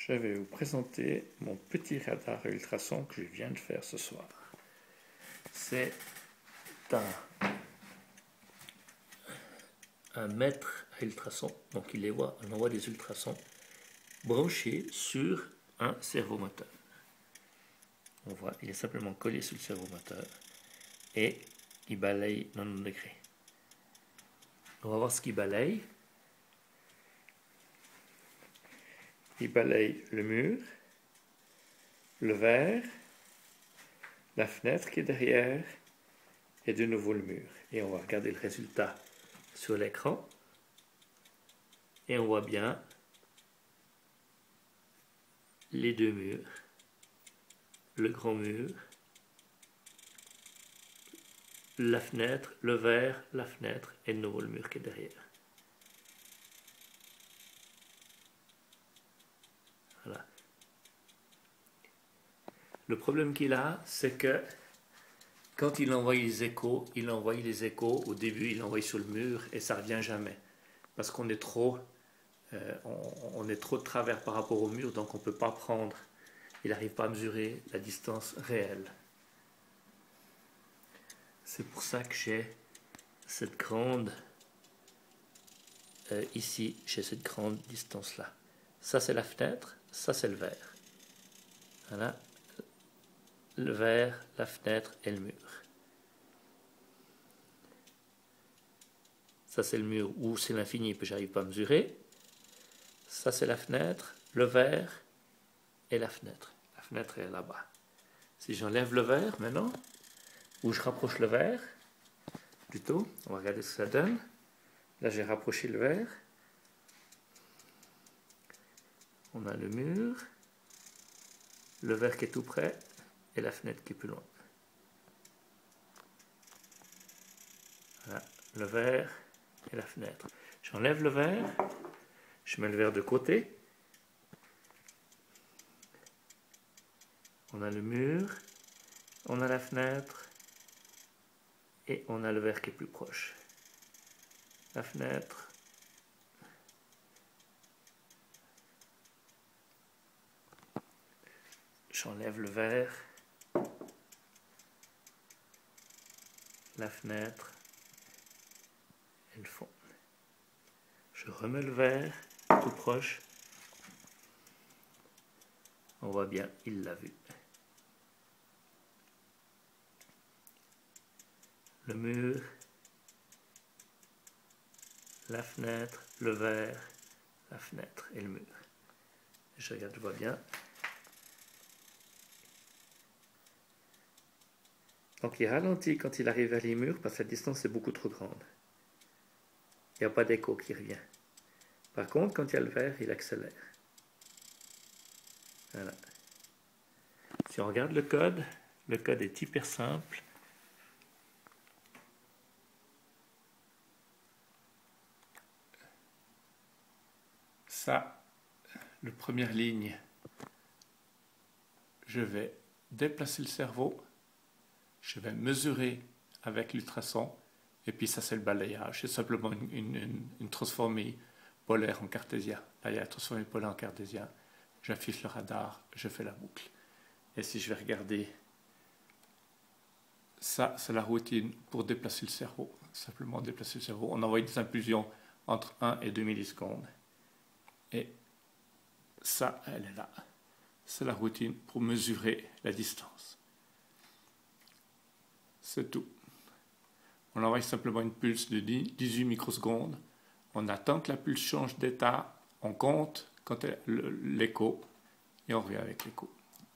Je vais vous présenter mon petit radar à ultrasons que je viens de faire ce soir. C'est un mètre à ultrasons, donc on envoie des ultrasons branchés sur un servomoteur. On voit, il est simplement collé sur le servomoteur et il balaye 90 degrés. On va voir ce qu'il balaye. Il balaye le mur, le verre, la fenêtre qui est derrière et de nouveau le mur. Et on va regarder le résultat sur l'écran. Et on voit bien les deux murs, le grand mur, la fenêtre, le verre, la fenêtre et de nouveau le mur qui est derrière. Voilà. Le problème qu'il a, c'est que quand il envoie les échos, au début il envoie sur le mur et ça ne revient jamais. Parce qu'on est trop, on est trop de travers par rapport au mur, donc on ne peut pas prendre, il n'arrive pas à mesurer la distance réelle. C'est pour ça que j'ai cette grande, ici, j'ai cette grande distance-là. Ça c'est la fenêtre, ça c'est le verre. Voilà. Le verre, la fenêtre et le mur. Ça c'est le mur où c'est l'infini que j'arrive pas à mesurer. Ça c'est la fenêtre, le verre et la fenêtre. La fenêtre est là-bas. Si j'enlève le verre maintenant, ou je rapproche le verre, plutôt, on va regarder ce que ça donne. Là j'ai rapproché le verre. On a le mur, le verre qui est tout près et la fenêtre qui est plus loin. Voilà, le verre et la fenêtre. J'enlève le verre, je mets le verre de côté. On a le mur, on a la fenêtre et on a le verre qui est plus proche. La fenêtre. J'enlève le verre, la fenêtre et le fond. Je remets le verre tout proche. On voit bien, il l'a vu. Le mur, la fenêtre, le verre, la fenêtre et le mur. Je regarde, je vois bien. Donc il ralentit quand il arrive vers les murs parce que la distance est beaucoup trop grande. Il n'y a pas d'écho qui revient. Par contre, quand il y a le verre, il accélère. Voilà. Si on regarde le code est hyper simple. Ça, la première ligne, je vais déplacer le cerveau, je vais mesurer avec l'ultrason, et puis ça c'est le balayage, c'est simplement une transformée polaire en cartésien. Là il y a la transformée polaire en cartésien, j'affiche le radar, je fais la boucle. Et si je vais regarder, ça c'est la routine pour déplacer le cerveau, simplement déplacer le cerveau. On envoie des impulsions entre 1 et 2 millisecondes. Et ça, elle est là. C'est la routine pour mesurer la distance. C'est tout. On envoie simplement une pulse de 18 microsecondes. On attend que la pulse change d'état. On compte quand l'écho et on revient avec l'écho.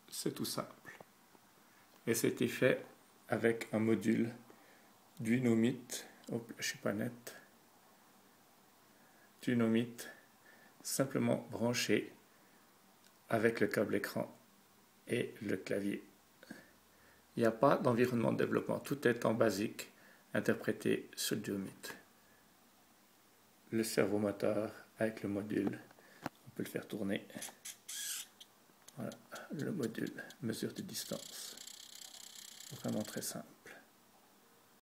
C'est tout simple. Et c'était fait avec un module Dynamite. Hop, je ne suis pas net. Dynamite simplement branché avec le câble écran et le clavier. Il n'y a pas d'environnement de développement, tout est en basique, interprété sur Dynamite. Le servomoteur avec le module, on peut le faire tourner. Voilà, le module, mesure de distance. Vraiment très simple.